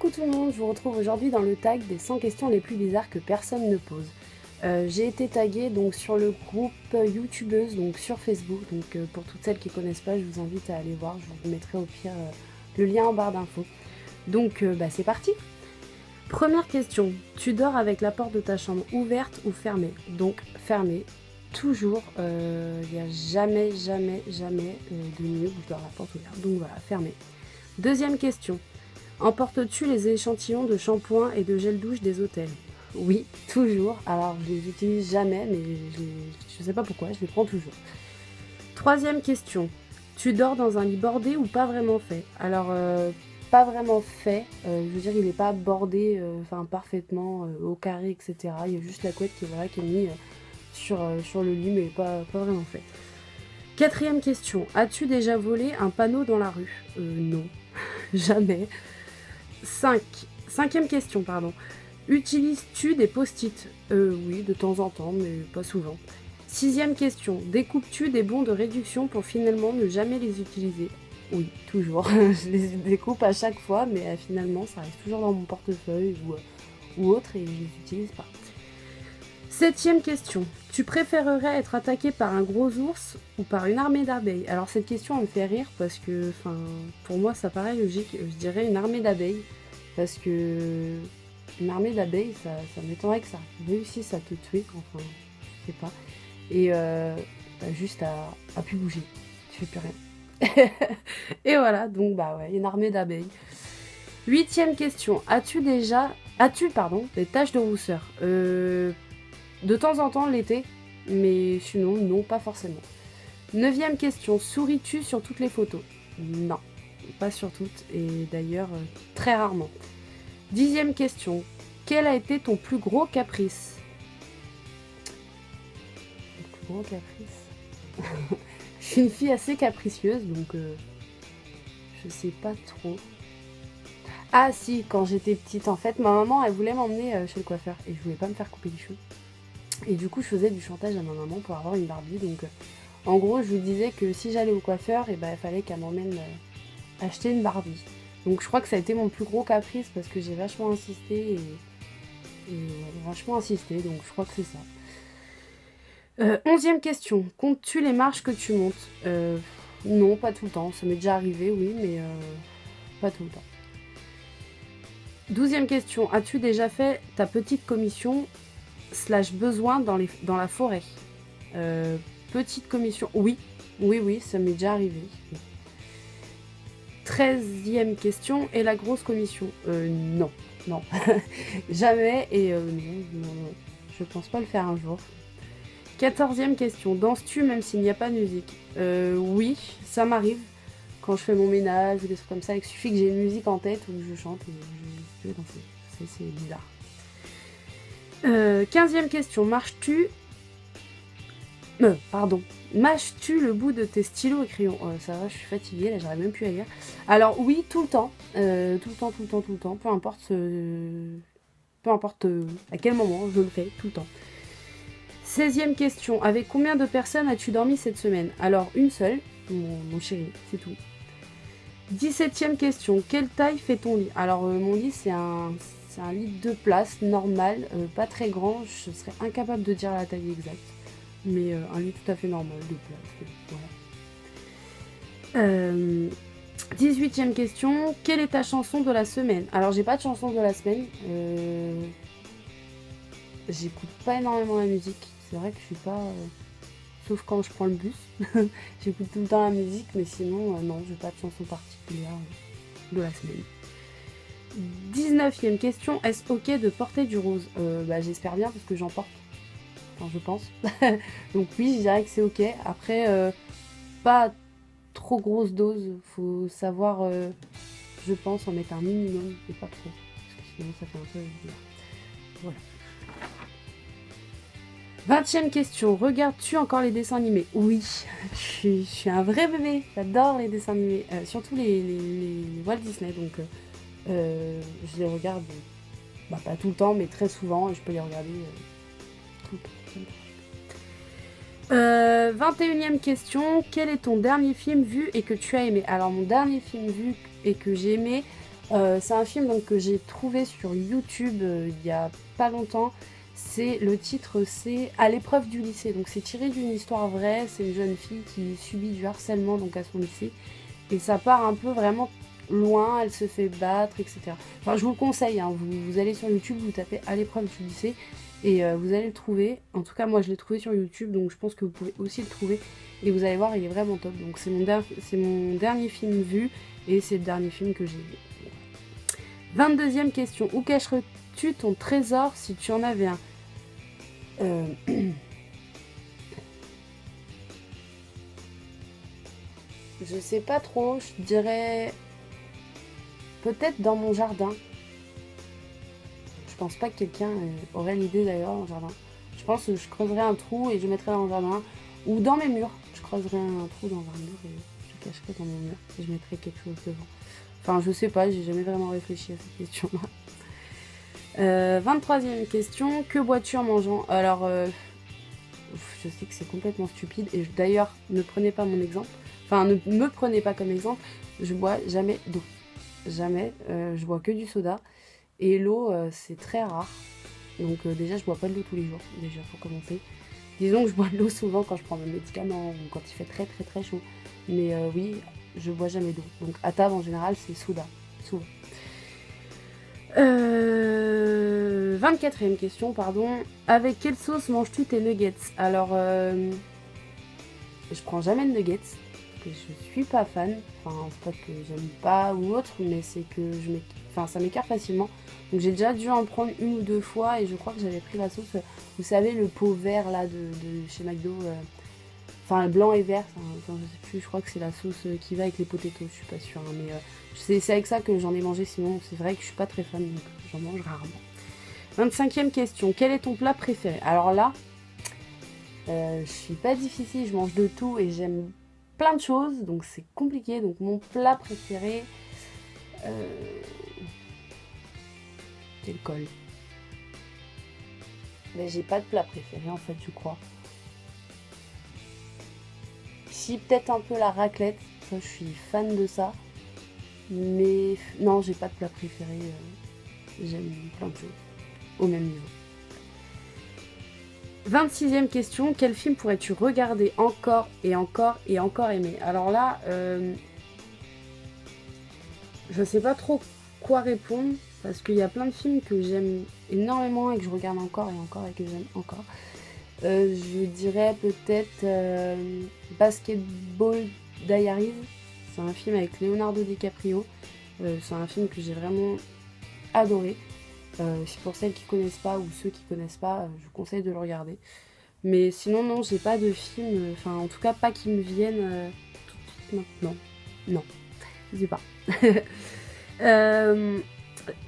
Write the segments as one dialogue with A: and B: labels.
A: Coucou tout le monde, je vous retrouve aujourd'hui dans le tag des 100 questions les plus bizarres que personne ne pose. J'ai été taguée donc sur le groupe youtubeuse, donc sur Facebook, donc pour toutes celles qui connaissent pas, je vous invite à aller voir, je vous mettrai au pire le lien en barre d'infos. Donc c'est parti. Première question, tu dors avec la porte de ta chambre ouverte ou fermée? Donc fermée, toujours, il n'y a jamais de nuit où je dors la porte ouverte, donc voilà, fermée. Deuxième question, emportes-tu les échantillons de shampoing et de gel douche des hôtels? Oui, toujours. Alors, je les utilise jamais, mais je sais pas pourquoi, je les prends toujours. Troisième question. Tu dors dans un lit bordé ou pas vraiment fait? Alors, pas vraiment fait. Je veux dire, il n'est pas bordé parfaitement au carré, etc. Il y a juste la couette qui est mise sur le lit, mais pas vraiment fait. Quatrième question. As-tu déjà volé un panneau dans la rue? Non, jamais. Cinquième question, pardon. Utilises-tu des post-it? Oui, de temps en temps, mais pas souvent. Sixième question. Découpes-tu des bons de réduction pour finalement ne jamais les utiliser? Oui, toujours. Je les découpe à chaque fois, mais finalement, ça reste toujours dans mon portefeuille ou autre et je les utilise pas. Septième question. Tu préférerais être attaqué par un gros ours ou par une armée d'abeilles? Alors cette question elle me fait rire parce que pour moi ça paraît logique. Je dirais une armée d'abeilles parce que une armée d'abeilles ça m'étonnerait que ça réussisse à te tuer. Enfin, je sais pas. Et t'as juste à plus bouger. Tu fais plus rien. Et voilà, donc ouais, une armée d'abeilles. Huitième question. As-tu des taches de rousseur? De temps en temps l'été, mais sinon, non, pas forcément. Neuvième question, souris-tu sur toutes les photos? Non, pas sur toutes, et d'ailleurs, très rarement. Dixième question, quel a été ton plus gros caprice? Le plus gros caprice? Je suis une fille assez capricieuse, donc je sais pas trop. Ah si, quand j'étais petite, en fait, ma maman, elle voulait m'emmener chez le coiffeur, et je voulais pas me faire couper les cheveux. Et du coup, je faisais du chantage à ma maman pour avoir une Barbie. Donc, en gros, je lui disais que si j'allais au coiffeur, il fallait qu'elle m'emmène acheter une Barbie. Donc, je crois que ça a été mon plus gros caprice parce que j'ai vachement insisté. Donc, je crois que c'est ça. 11e question. Comptes-tu les marches que tu montes? Non, pas tout le temps. Ça m'est déjà arrivé, oui, mais pas tout le temps. 12e question. As-tu déjà fait ta petite commission / besoin dans la forêt? Petite commission, oui, ça m'est déjà arrivé. 13e question, et la grosse commission? Non, jamais, et non, je pense pas le faire un jour. 14e question, danses-tu même s'il n'y a pas de musique? Oui, ça m'arrive quand je fais mon ménage ou des trucs comme ça, il suffit que j'ai une musique en tête ou que je chante et je vais danser. C'est bizarre. 15e question, mâches-tu le bout de tes stylos et crayons? Ça va, je suis fatiguée, là j'arrive même plus à lire. Alors oui, tout le temps, peu importe à quel moment, je le fais, tout le temps. 16e question, avec combien de personnes as-tu dormi cette semaine? Alors une seule, mon chéri, c'est tout. 17e question, quelle taille fait ton lit? Alors mon lit c'est un lit de 2 places, normal, pas très grand, je serais incapable de dire la taille exacte. Mais un lit tout à fait normal, 2 places, voilà. 18e question, quelle est ta chanson de la semaine? Alors j'ai pas de chanson de la semaine, j'écoute pas énormément la musique, c'est vrai que je suis pas... sauf quand je prends le bus, j'écoute tout le temps la musique, mais sinon, non, j'ai pas de chanson particulière de la semaine. 19e question, est-ce ok de porter du rose? J'espère bien parce que j'en porte. Enfin, je pense. Donc oui, je dirais que c'est ok. Après, pas trop grosse dose. Faut savoir, je pense, en mettre un minimum et pas trop. Parce que sinon, ça fait un peu bizarre. Voilà. 20e question, regardes-tu encore les dessins animés? Oui, je suis un vrai bébé. J'adore les dessins animés. Surtout les Walt Disney. Donc... je les regarde pas tout le temps mais très souvent et je peux les regarder tout le temps. 21e question, quel est ton dernier film vu et que tu as aimé? Alors mon dernier film vu et que j'ai aimé, C'est un film donc, que j'ai trouvé sur YouTube il y a pas longtemps. Le titre c'est À l'épreuve du lycée. Donc c'est tiré d'une histoire vraie. C'est une jeune fille qui subit du harcèlement donc à son lycée. Et ça part un peu vraiment loin, elle se fait battre, etc. Enfin, je vous le conseille, hein, vous allez sur YouTube, vous tapez À l'épreuve du lycée et vous allez le trouver. En tout cas, moi je l'ai trouvé sur YouTube, donc je pense que vous pouvez aussi le trouver. Et vous allez voir, il est vraiment top. Donc c'est mon dernier film vu et c'est le dernier film que j'ai vu. 22e question. Où cacherais-tu ton trésor si tu en avais un? Je sais pas trop, je dirais peut-être dans mon jardin. Je pense pas que quelqu'un aurait l'idée d'ailleurs dans le jardin. Je pense que je creuserais un trou et je mettrais dans le jardin. Ou dans mes murs. Je creuserais un trou dans un mur et je cacherais dans mon mur. Et je mettrais quelque chose devant. Enfin, je sais pas, j'ai jamais vraiment réfléchi à cette question-là. 23e question. Que bois-tu en mangeant? Alors, je sais que c'est complètement stupide. Et d'ailleurs, ne prenez pas mon exemple. Enfin, ne me prenez pas comme exemple. Je bois jamais d'eau. Jamais. Je bois que du soda. Et l'eau, c'est très rare. Donc déjà, je bois pas de l'eau tous les jours. Déjà, pour commencer. Disons que je bois de l'eau souvent quand je prends mes médicaments ou quand il fait très très très chaud. Mais oui, je bois jamais d'eau. Donc à table, en général, c'est soda. Souvent. 24e question, pardon. Avec quelle sauce manges-tu tes nuggets? Alors, je prends jamais de nuggets. Que je suis pas fan, enfin c'est pas que j'aime pas ou autre, mais c'est que ça m'écarte facilement. Donc j'ai déjà dû en prendre une ou deux fois et je crois que j'avais pris la sauce, vous savez le pot vert là de chez McDo, enfin blanc et vert, enfin, je sais plus, je crois que c'est la sauce qui va avec les potatoes, je suis pas sûre, hein, mais c'est avec ça que j'en ai mangé, sinon c'est vrai que je suis pas très fan, donc j'en mange rarement. 25e question, quel est ton plat préféré? Alors là, je suis pas difficile, je mange de tout et j'aime plein de choses, donc c'est compliqué. Donc mon plat préféré, c'est le col. Mais j'ai pas de plat préféré en fait, je crois. Si, peut-être un peu la raclette, ça je suis fan de ça. Mais non, j'ai pas de plat préféré. J'aime plein de choses, au même niveau. 26e question, quel film pourrais-tu regarder encore et encore et encore aimer? Alors là, je sais pas trop quoi répondre, parce qu'il y a plein de films que j'aime énormément et que je regarde encore et encore et que j'aime encore. Je dirais peut-être Basketball Diaries, c'est un film avec Leonardo DiCaprio, c'est un film que j'ai vraiment adoré. C'est pour celles qui connaissent pas ou ceux qui connaissent pas, je vous conseille de le regarder. Mais sinon, non, j'ai pas de film, enfin en tout cas pas qui me viennent tout de suite maintenant. Non, je sais pas.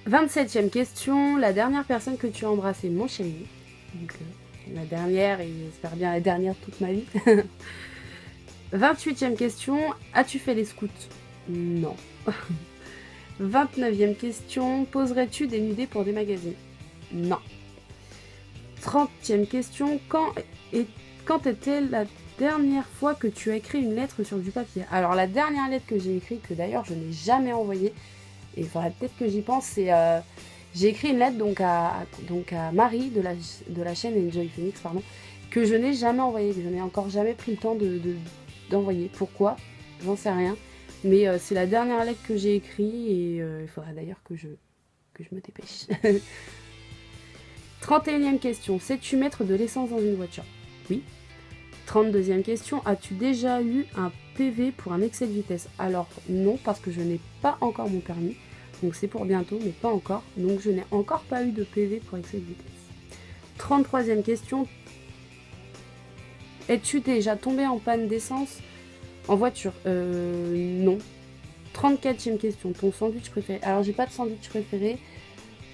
A: 27e question, la dernière personne que tu as embrassée, mon chéri. Donc, la dernière et j'espère bien la dernière toute ma vie. 28e question, as-tu fait les scouts? Non. 29e question, poserais-tu des nudés pour des magazines? Non. 30e question, quand était la dernière fois que tu as écrit une lettre sur du papier? Alors la dernière lettre que j'ai écrite, que d'ailleurs je n'ai jamais envoyée, et il faudrait peut-être que j'y pense, c'est j'ai écrit une lettre donc à Marie de la chaîne Enjoy Phoenix, pardon, que je n'ai jamais envoyée, que je n'ai encore jamais pris le temps d'envoyer. Pourquoi? J'en sais rien. Mais c'est la dernière lettre que j'ai écrite et il faudra d'ailleurs que je me dépêche. 31e question. Sais-tu mettre de l'essence dans une voiture? Oui. 32e question. As-tu déjà eu un PV pour un excès de vitesse? Alors non, parce que je n'ai pas encore mon permis. Donc c'est pour bientôt, mais pas encore. Donc je n'ai encore pas eu de PV pour excès de vitesse. 33e question. Es-tu déjà tombé en panne d'essence en voiture? Non. 34e question, ton sandwich préféré? Alors j'ai pas de sandwich préféré,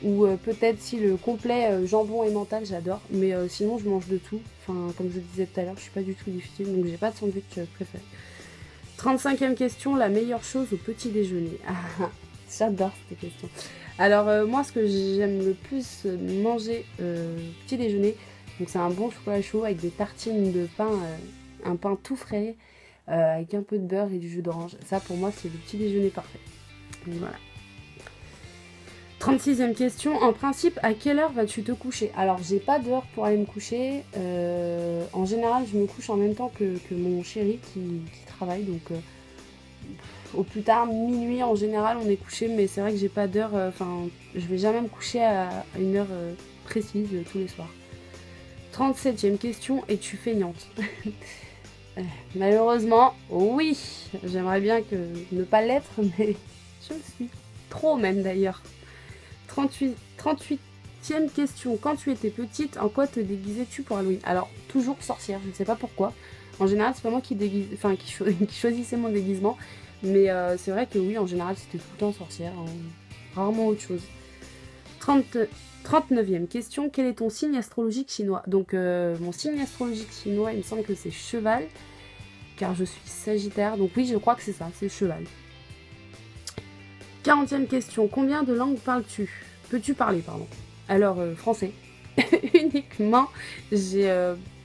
A: ou peut-être si le complet jambon et mental, j'adore, mais sinon je mange de tout. Enfin, comme je disais tout à l'heure, je suis pas du tout difficile, donc j'ai pas de sandwich préféré. 35e question, la meilleure chose au petit déjeuner? J'adore cette question. Alors moi, ce que j'aime le plus manger au petit déjeuner, donc c'est un bon chocolat chaud avec des tartines de pain, un pain tout frais, avec un peu de beurre et du jus d'orange. Ça pour moi c'est le petit déjeuner parfait. Donc, voilà. 36e question. En principe, à quelle heure vas-tu te coucher? Alors, j'ai pas d'heure pour aller me coucher. En général, je me couche en même temps que mon chéri qui travaille. Donc, au plus tard, minuit, en général, on est couché. Mais c'est vrai que j'ai pas d'heure. Enfin, je vais jamais me coucher à une heure précise tous les soirs. 37e question. Es-tu feignante? Malheureusement, oui. J'aimerais bien ne pas l'être, mais je le suis. Trop même d'ailleurs. 38e question. Quand tu étais petite, en quoi te déguisais-tu pour Halloween? Alors, toujours sorcière, je ne sais pas pourquoi. En général, c'est pas moi qui choisissais mon déguisement. Mais c'est vrai que oui, en général, c'était tout le temps sorcière. Hein. Rarement autre chose. 39e question. Quel est ton signe astrologique chinois? Donc, mon signe astrologique chinois, il me semble que c'est cheval. Car je suis sagittaire. Donc oui, je crois que c'est ça, c'est cheval. 40e question. Combien de langues parles-tu? Peux-tu parler, pardon? Alors, français. Uniquement. J'ai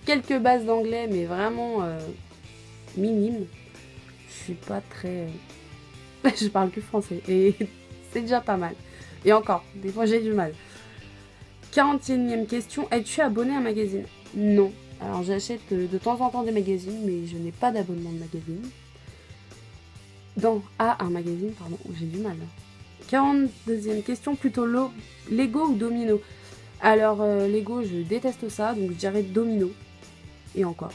A: quelques bases d'anglais, mais vraiment minimes. Je suis pas très... je parle que français. Et c'est déjà pas mal. Et encore, des fois j'ai du mal. 41e question. Es-tu abonné à un magazine? Non. Alors, j'achète de temps en temps des magazines, mais je n'ai pas d'abonnement de magazine. Un magazine, pardon, j'ai du mal. 42e question, plutôt Lego ou Domino? Alors, Lego, je déteste ça, donc je dirais Domino. Et encore.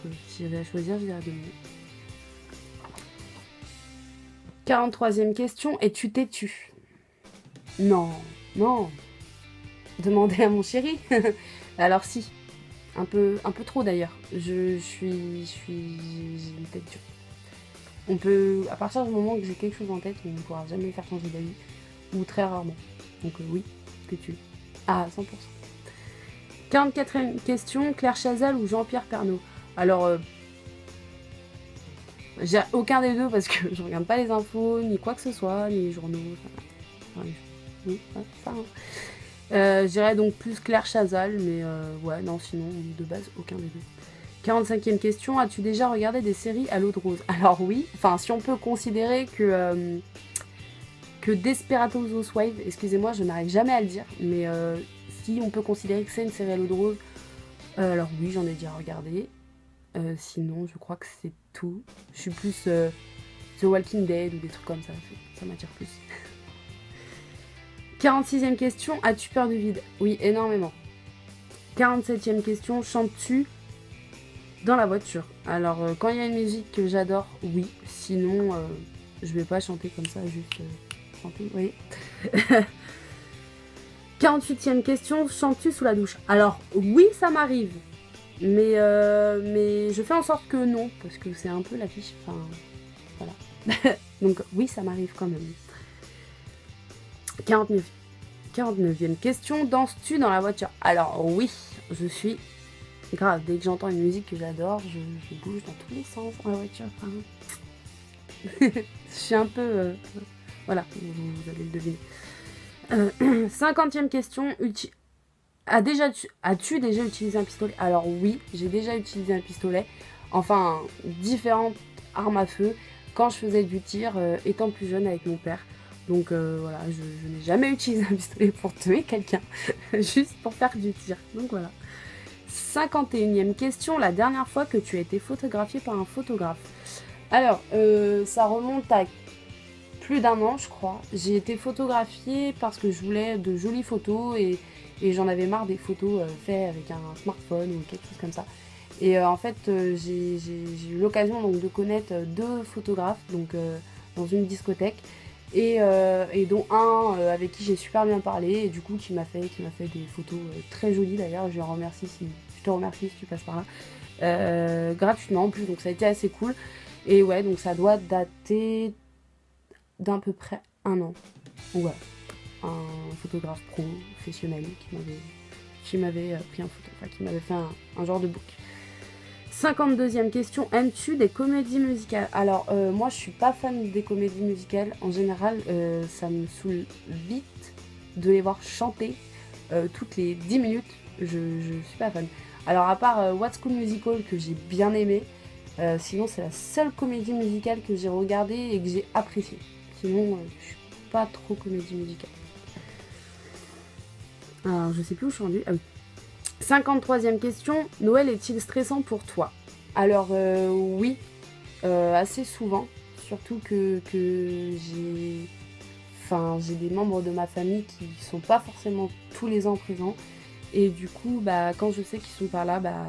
A: Donc, si j'avais à choisir, je dirais Domino. 43e question, es-tu têtu? Non, non. Demandez à mon chéri. Alors si, un peu trop d'ailleurs. J'ai une tête dure. On peut, à partir du moment que j'ai quelque chose en tête, on ne pourra jamais me faire changer d'avis. Ou très rarement. Donc oui, têtu. À 100%. 44e question, Claire Chazal ou Jean-Pierre Pernaut? Alors, j'ai aucun des deux parce que je regarde pas les infos, ni quoi que ce soit, ni les journaux. Oui, ça. Je dirais donc plus Claire Chazal, mais ouais, non, sinon, de base, aucun des deux. 45e question, as-tu déjà regardé des séries à l'eau de rose? Alors oui, enfin, si on peut considérer que Desperate Housewives, excusez-moi, je n'arrive jamais à le dire, mais si on peut considérer que c'est une série à l'eau de rose, alors oui, j'en ai déjà regardé. Sinon, je crois que c'est tout. Je suis plus The Walking Dead ou des trucs comme ça m'attire plus. 46e question, as-tu peur du vide? Oui, énormément. 47e question, chantes-tu dans la voiture? Alors, quand il y a une musique que j'adore, oui. Sinon, je vais pas chanter comme ça, juste chanter, oui. 48e question, chantes-tu sous la douche? Alors, oui, ça m'arrive. Mais je fais en sorte que non, parce que c'est un peu l'affiche. Enfin, voilà. Donc, oui, ça m'arrive quand même. 49e question, danses-tu dans la voiture? Alors, oui, je suis... Grave, dès que j'entends une musique que j'adore, je bouge dans tous les sens dans la voiture. Enfin, je suis un peu... voilà, vous allez le deviner. 50e question, as-tu déjà utilisé un pistolet? Alors oui, j'ai déjà utilisé un pistolet. Enfin, différentes armes à feu quand je faisais du tir étant plus jeune avec mon père. Donc voilà, je n'ai jamais utilisé un pistolet pour tuer quelqu'un, juste pour faire du tir. Donc voilà. 51e question, la dernière fois que tu as été photographiée par un photographe? Alors, ça remonte à plus d'1 an, je crois. J'ai été photographiée parce que je voulais de jolies photos et j'en avais marre des photos faites avec un smartphone ou quelque chose comme ça. Et en fait, j'ai eu l'occasion donc de connaître 2 photographes donc, dans une discothèque. Et dont un avec qui j'ai super bien parlé et du coup qui m'a fait des photos très jolies d'ailleurs. Je te remercie si tu passes par là gratuitement en plus, donc ça a été assez cool. Et ouais, donc ça doit dater d'à peu près 1 an. Ouais, un photographe professionnel qui m'avait pris en photo, enfin qui m'avait fait un genre de book. 52e question, aimes-tu des comédies musicales? Alors, moi, je suis pas fan des comédies musicales. En général, ça me saoule vite de les voir chanter toutes les 10 minutes. Je suis pas fan. Alors, à part What's Cool Musical, que j'ai bien aimé, sinon, c'est la seule comédie musicale que j'ai regardée et que j'ai appréciée. Sinon, je suis pas trop comédie musicale. Alors, je sais plus où je suis rendue. Ah oui. 53e question. Noël est-il stressant pour toi? Alors, oui, assez souvent. Surtout que j'ai... Enfin, j'ai des membres de ma famille qui sont pas forcément tous les ans présents. Et du coup, bah, quand je sais qu'ils sont pas là, bah,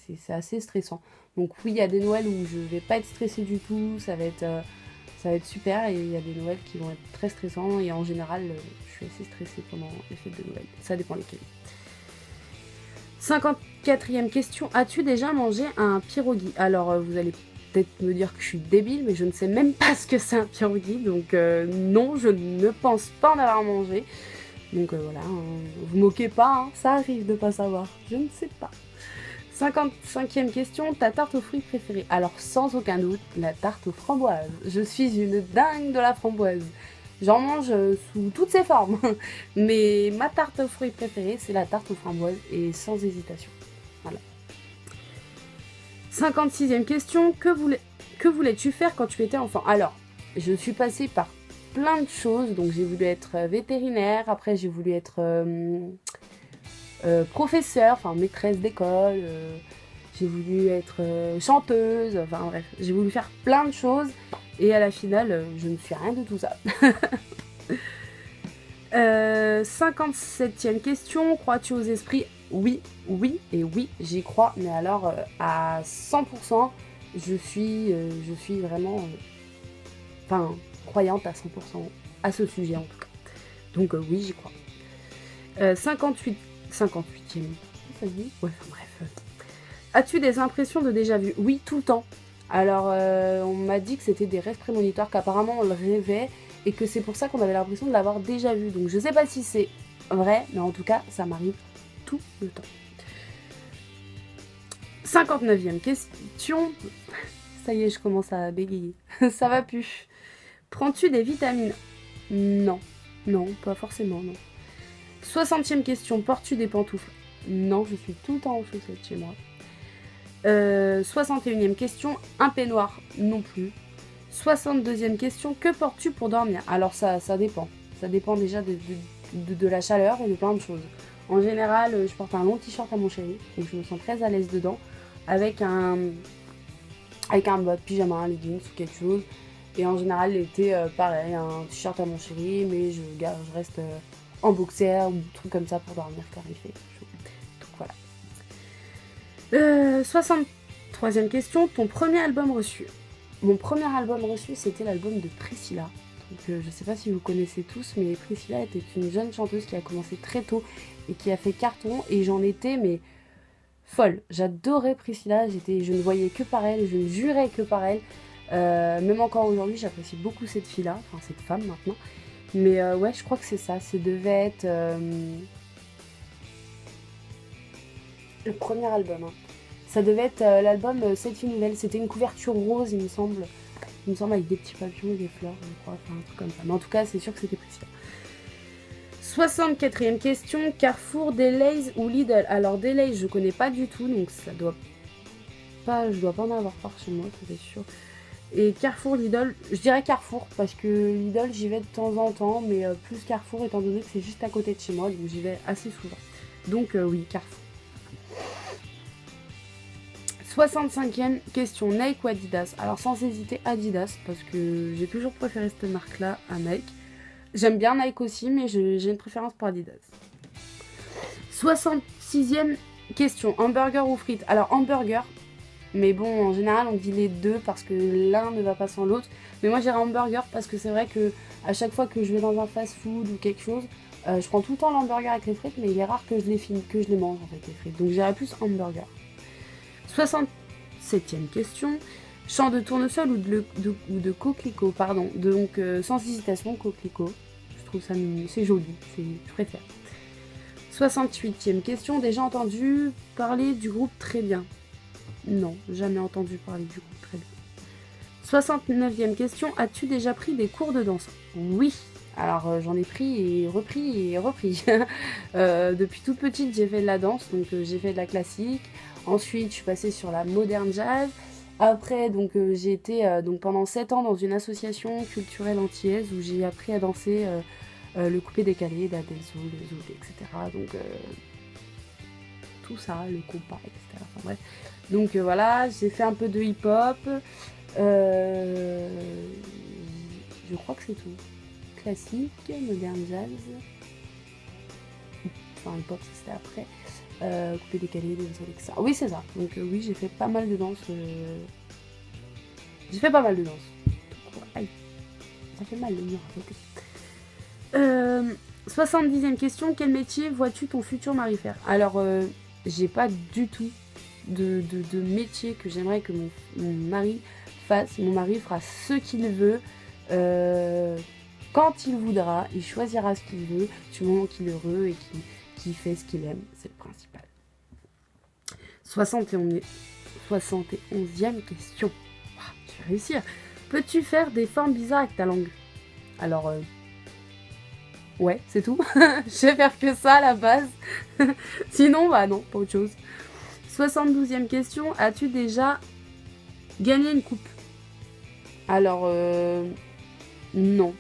A: c'est assez stressant. Donc oui, il y a des Noëls où je vais pas être stressée du tout, ça va être super. Et il y a des Noëls qui vont être très stressants. Et en général, je suis assez stressée pendant les fêtes de Noël. Ça dépend lesquels. 54e question. As-tu déjà mangé un pierogi? Alors, vous allez peut-être me dire que je suis débile, mais je ne sais même pas ce que c'est un pierogi. Donc non, je ne pense pas en avoir mangé. Donc voilà, vous moquez pas, hein, ça arrive de pas savoir. Je ne sais pas. 55e question, ta tarte aux fruits préférée? Alors sans aucun doute, la tarte aux framboises. Je suis une dingue de la framboise. J'en mange sous toutes ses formes. Mais ma tarte aux fruits préférée, c'est la tarte aux framboises et sans hésitation. Voilà. 56e question, que voulais-tu faire quand tu étais enfant? Alors, je suis passée par plein de choses. Donc j'ai voulu être vétérinaire, après j'ai voulu être professeur, enfin maîtresse d'école, j'ai voulu être chanteuse, enfin bref, j'ai voulu faire plein de choses et à la finale, je ne suis rien de tout ça. 57e question, crois-tu aux esprits? Oui, oui et oui, j'y crois, mais alors à 100%, je suis vraiment, enfin, croyante à 100% à ce sujet en tout cas. Donc oui, j'y crois. 58e, ça se dit? Ouais, enfin bref. As-tu des impressions de déjà-vu? Oui, tout le temps. Alors, on m'a dit que c'était des rêves prémonitoires, qu'apparemment on le rêvait, et que c'est pour ça qu'on avait l'impression de l'avoir déjà vu. Donc je sais pas si c'est vrai, mais en tout cas, ça m'arrive tout le temps. 59e question. Ça y est, je commence à bégayer. Ça va plus. Prends-tu des vitamines? Non. Non, pas forcément, non. 60e question. Portes-tu des pantoufles? Non, je suis tout le temps en chaussettes chez moi. 61e question. Un peignoir? Non plus. 62e question. Que portes-tu pour dormir? Alors ça dépend. Ça dépend déjà de la chaleur et de plein de choses. En général, je porte un long t-shirt à mon chéri, donc je me sens très à l'aise dedans, avec un mode pyjama, un leggings ou quelque chose. Et en général, l'été, pareil, un t-shirt à mon chéri, mais je reste en boxer ou des trucs comme ça pour dormir car il fait chaud. Donc voilà. 63e question, ton premier album reçu? Mon premier album reçu, c'était l'album de Priscilla. Donc, je sais pas si vous connaissez tous, mais Priscilla était une jeune chanteuse qui a commencé très tôt et qui a fait carton. Et j'en étais, mais folle. J'adorais Priscilla, je ne voyais que par elle, je ne jurais que par elle. Même encore aujourd'hui, j'apprécie beaucoup cette fille-là, enfin cette femme maintenant. Mais ouais, je crois que c'est ça. Ça devait être le premier album. Hein. Ça devait être l'album Cette fille nouvelle. C'était une couverture rose, il me semble. Il me semble avec des petits papillons et des fleurs, je crois, enfin un truc comme ça. Mais en tout cas, c'est sûr que c'était Priscilla. 64e question, Carrefour, Delays ou Lidl? Alors Delays, je connais pas du tout, donc ça doit pas, je dois pas en avoir par chez moi, c'est sûr. Et Carrefour, Lidl, je dirais Carrefour, parce que Lidl, j'y vais de temps en temps, mais plus Carrefour, étant donné que c'est juste à côté de chez moi, donc j'y vais assez souvent. Donc oui, Carrefour. 65e question, Nike ou Adidas? Alors sans hésiter, Adidas, parce que j'ai toujours préféré cette marque-là à Nike. J'aime bien Nike aussi, mais j'ai une préférence pour Adidas. 66e question, hamburger ou frites? Alors hamburger, mais bon, en général, on dit les deux parce que l'un ne va pas sans l'autre. Mais moi, j'irais hamburger parce que c'est vrai que à chaque fois que je vais dans un fast-food ou quelque chose, je prends tout le temps l'hamburger avec les frites, mais il est rare que je les mange en fait, les frites. Donc j'irais plus hamburger. 67e question. Champ de tournesol ou de coquelicot, pardon. Donc sans hésitation, coquelicot. Je trouve ça c'est joli, je préfère. 68e question. Déjà entendu parler du groupe Très Bien? Non, jamais entendu parler du groupe Très Bien. 69e question. As-tu déjà pris des cours de danse? Oui. Alors j'en ai pris et repris et repris. Depuis toute petite, j'ai fait de la danse, donc j'ai fait de la classique. Ensuite, je suis passée sur la moderne jazz. Après, donc j'ai été donc pendant 7 ans dans une association culturelle antillaise où j'ai appris à danser le coupé décalé, la dancehall, le zouk, etc. Donc tout ça, le compas, etc. Enfin bref. Donc voilà, j'ai fait un peu de hip-hop. Je crois que c'est tout. Classique, moderne jazz. Enfin hip-hop, c'était après. Coupé décalé, dancehall, etc. Oui, c'est ça. Donc oui, j'ai fait pas mal de danse. J'ai fait pas mal de danse. Aïe, ça fait mal le mur à côté. 70e question, quel métier vois-tu ton futur mari faire? Alors, j'ai pas du tout de métier que j'aimerais que mon mari fasse. Mon mari fera ce qu'il veut, quand il voudra, il choisira ce qu'il veut, du moment qu'il est heureux et qu'il fait ce qu'il aime, c'est le principal. 71e question. Wow, je vais réussir. Peux-tu faire des formes bizarres avec ta langue? Alors, ouais, c'est tout. Je vais faire que ça à la base. Sinon, bah non, pas autre chose. 72e question. As-tu déjà gagné une coupe? Alors, non.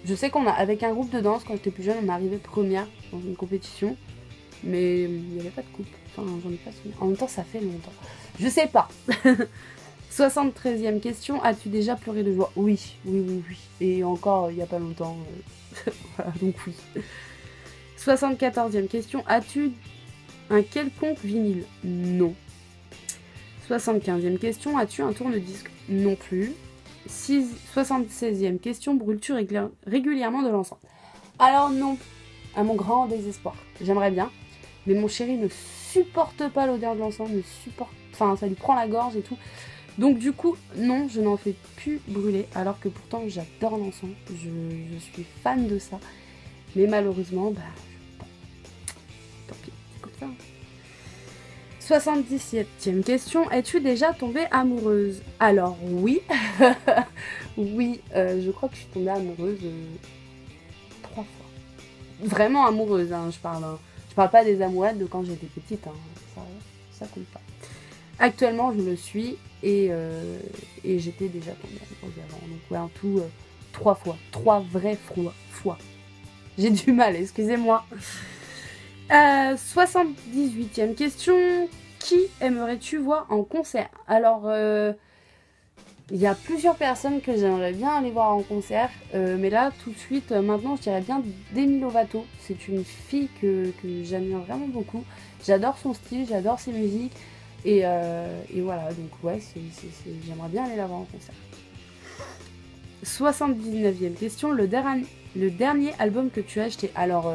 A: Je sais avec un groupe de danse, quand j'étais plus jeune, on est arrivé première dans une compétition. Mais il n'y avait pas de coupe. Enfin, j'en ai pas souvenir. En même temps, ça fait longtemps. Je sais pas. 73e question. As-tu déjà pleuré de joie? Oui. Et encore, il n'y a pas longtemps. Voilà, donc oui. 74e question. As-tu un quelconque vinyle? Non. 75e question. As-tu un tourne-disque? Non plus. 76e question. Brûles-tu régulièrement de l'encens? Alors non. À mon grand désespoir. J'aimerais bien. Mais mon chéri ne supporte pas l'odeur de l'encens. Enfin, ça lui prend la gorge et tout. Donc du coup, non, je n'en fais plus brûler, alors que pourtant j'adore l'encens, je suis fan de ça. Mais malheureusement, bah, tant pis, c'est comme ça. 77e question, es-tu déjà tombée amoureuse? Alors oui, oui, je crois que je suis tombée amoureuse 3 fois. Vraiment amoureuse, hein, je parle. Hein. Je parle pas des amourettes de quand j'étais petite, hein. Ça compte pas. Actuellement, je le suis et j'étais déjà tombée amoureuse avant. Donc, ouais, en tout, 3 fois. 3 vraies fois. J'ai du mal, excusez-moi. 78e question. Qui aimerais-tu voir en concert? Alors, il y a plusieurs personnes que j'aimerais bien aller voir en concert. Mais là, tout de suite, maintenant, je dirais bien Demi Lovato. C'est une fille que j'admire vraiment beaucoup. J'adore son style, j'adore ses musiques. Et voilà, donc ouais, j'aimerais bien aller la voir en concert. 79e question, le dernier album que tu as acheté. Alors,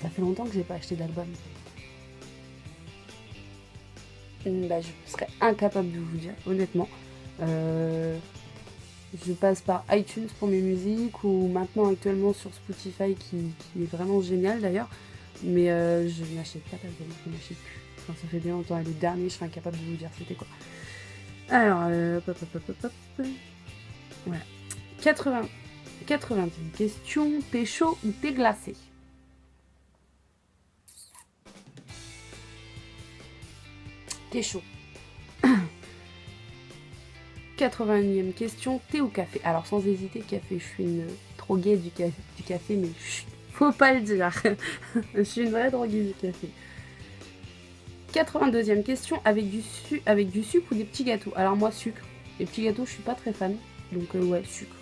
A: ça fait longtemps que j'ai pas acheté d'album. Bah, je serais incapable de vous dire, honnêtement. Je passe par iTunes pour mes musiques ou maintenant actuellement sur Spotify qui est vraiment génial d'ailleurs. Mais je n'achète pas d'album, je n'achète plus. Enfin, ça fait bien longtemps, et le dernier, je serais incapable de vous dire c'était quoi. Alors, voilà. 80e question, t'es chaud ou t'es glacé? T'es chaud. 81e question, thé ou café? Alors, sans hésiter, café, je suis une droguée du café, mais faut pas le dire. Je suis une vraie droguée du café. 82e question, avec du sucre ou des petits gâteaux? Alors moi, sucre. Les petits gâteaux, je suis pas très fan. Donc ouais, sucre.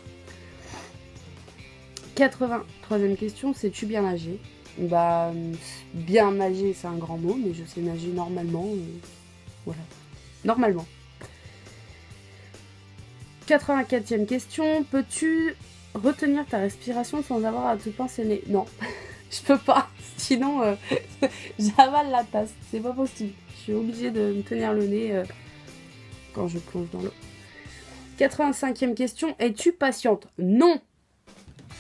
A: 83e question, sais-tu bien nager? Bah, bien nager, c'est un grand mot, mais je sais nager normalement. Voilà. Normalement. 84e question, peux-tu retenir ta respiration sans avoir à te pincer le nez? Non, je peux pas. Sinon, j'avale la tasse. C'est pas possible. Je suis obligée de me tenir le nez quand je plonge dans l'eau. 85e question. Es-tu patiente? Non.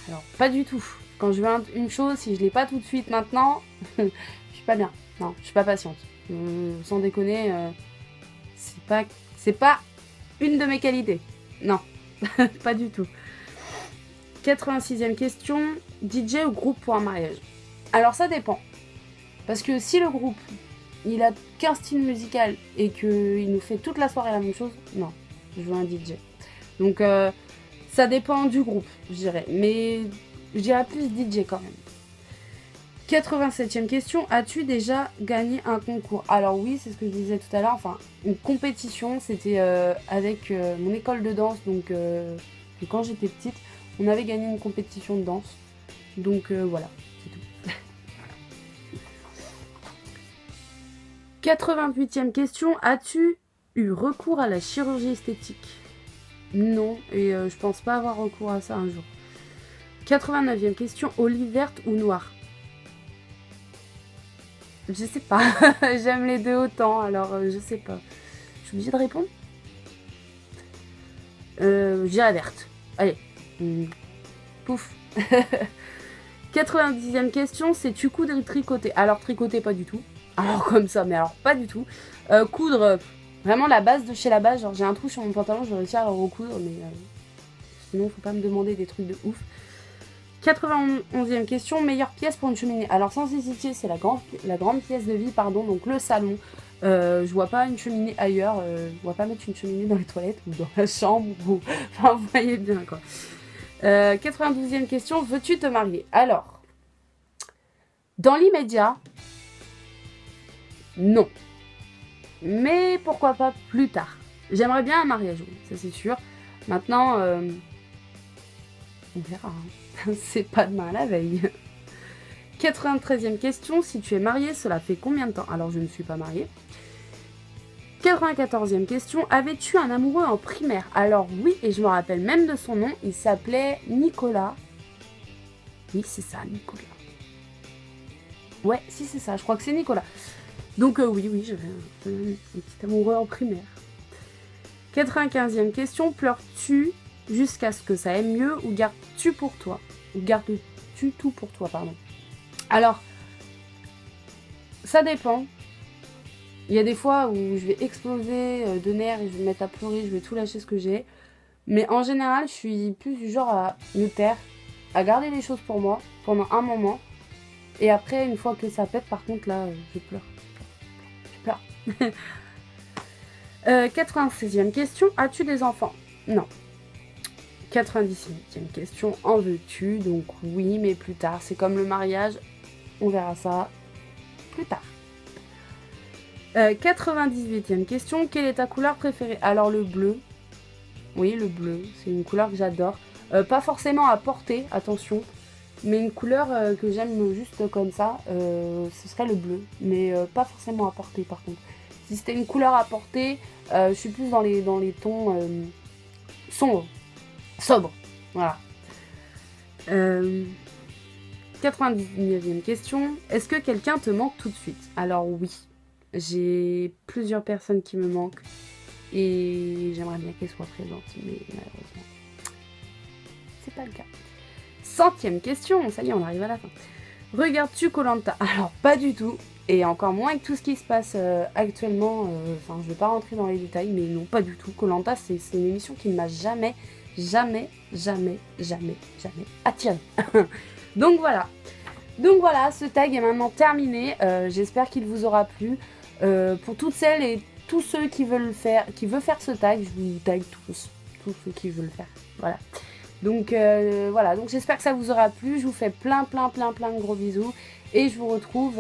A: Alors, pas du tout. Quand je veux une chose, si je l'ai pas tout de suite maintenant, je suis pas bien. Non, je suis pas patiente. Sans déconner, c'est pas une de mes qualités. Non, pas du tout. 86e question. DJ ou groupe pour un mariage? Alors ça dépend. Parce que si le groupe, il a qu'un style musical et qu'il nous fait toute la soirée la même chose, non, je veux un DJ. Donc Ça dépend du groupe, je dirais. Mais je dirais plus DJ quand même. 87e question. As-tu déjà gagné un concours? Alors oui, c'est ce que je disais tout à l'heure. Enfin, une compétition, c'était avec mon école de danse. Donc, quand j'étais petite, on avait gagné une compétition de danse. Donc voilà, c'est tout. 88e question. As-tu eu recours à la chirurgie esthétique? Non, et je pense pas avoir recours à ça un jour. 89e question. Olive verte ou noire? Je sais pas. J'aime les deux autant, alors je sais pas. Je suis obligée de répondre. Je dirais verte. Allez. Pouf. 90e question. Sais-tu coudre et tricoter? Alors tricoter pas du tout. Alors comme ça, mais alors pas du tout. Coudre, vraiment la base de chez la base. Genre j'ai un trou sur mon pantalon, je vais réussir à le recoudre, mais sinon faut pas me demander des trucs de ouf. 91e question, meilleure pièce pour une cheminée. Alors sans hésiter, c'est la grande pièce de vie, pardon, donc le salon. Je vois pas une cheminée ailleurs, je vois pas mettre une cheminée dans les toilettes ou dans la chambre. Ou... Enfin, vous voyez bien quoi. 92e question, veux-tu te marier? Alors, dans l'immédiat, non. Mais pourquoi pas plus tard. J'aimerais bien un mariage, ça c'est sûr. Maintenant, on verra. Hein. C'est pas demain à la veille. 93e question, si tu es marié, cela fait combien de temps? Alors, je ne suis pas mariée. 94e question, avais-tu un amoureux en primaire? Alors oui, et je me rappelle même de son nom, il s'appelait Nicolas. Oui, c'est ça, Nicolas. Ouais, si c'est ça, je crois que c'est Nicolas. Donc oui, j'avais un petit amoureux en primaire. 95e question, pleures-tu jusqu'à ce que ça aille mieux ou gardes-tu pour toi? Ou gardes-tu tout pour toi, pardon. Alors, ça dépend. Il y a des fois où je vais exploser de nerfs et je vais me mettre à pleurer, je vais tout lâcher ce que j'ai. Mais en général, je suis plus du genre à me taire, à garder les choses pour moi pendant un moment. Et après, une fois que ça pète, par contre, là, je pleure. Je pleure. 96e question, as-tu des enfants? Non. 97e question, en veux-tu? Donc oui, mais plus tard. C'est comme le mariage, on verra ça plus tard. 98e question, quelle est ta couleur préférée? Alors le bleu, oui le bleu, c'est une couleur que j'adore. Pas forcément à porter, attention, mais une couleur que j'aime juste comme ça, ce serait le bleu, mais pas forcément à porter par contre. Si c'était une couleur à porter, je suis plus dans les tons sobres, voilà. 99e question, est-ce que quelqu'un te manque tout de suite? Alors oui. J'ai plusieurs personnes qui me manquent et j'aimerais bien qu'elles soient présentes, mais malheureusement, c'est pas le cas. 100e question, ça y est, on arrive à la fin. Regardes-tu koh Lanta? Alors, pas du tout, et encore moins avec tout ce qui se passe actuellement. Enfin, je vais pas rentrer dans les détails, mais non, pas du tout. Koh Lanta, c'est une émission qui ne m'a jamais attirée. Donc voilà. Ce tag est maintenant terminé. J'espère qu'il vous aura plu. Pour toutes celles et tous ceux qui veulent faire ce tag, je vous tag tous ceux qui veulent le faire. Voilà. Donc voilà. Donc j'espère que ça vous aura plu. Je vous fais plein de gros bisous et je vous retrouve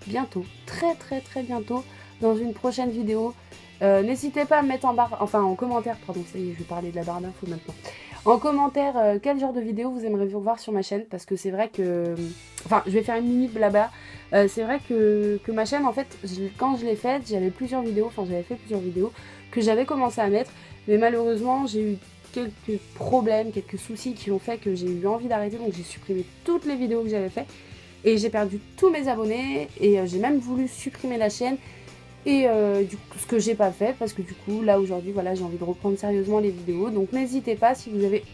A: bientôt, très bientôt dans une prochaine vidéo. N'hésitez pas à me mettre en commentaire. Pardon, ça y est, je vais parler de la barre d'infos maintenant. En commentaire, quel genre de vidéo vous aimeriez voir sur ma chaîne, parce que c'est vrai que... Enfin, je vais faire une minute blabla. C'est vrai que ma chaîne, en fait, quand je l'ai faite, j'avais fait plusieurs vidéos que j'avais commencé à mettre. Mais malheureusement, j'ai eu quelques problèmes, quelques soucis qui ont fait que j'ai eu envie d'arrêter. Donc j'ai supprimé toutes les vidéos que j'avais faites. Et j'ai perdu tous mes abonnés. Et j'ai même voulu supprimer la chaîne. Et du coup, ce que j'ai pas fait, parce que du coup là aujourd'hui voilà, j'ai envie de reprendre sérieusement les vidéos, donc n'hésitez pas si vous avez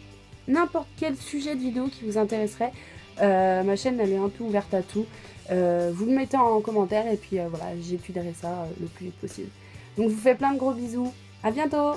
A: n'importe quel sujet de vidéo qui vous intéresserait, ma chaîne elle est un peu ouverte à tout, vous me mettez en commentaire et puis voilà, j'étudierai ça le plus vite possible. Donc je vous fais plein de gros bisous, à bientôt.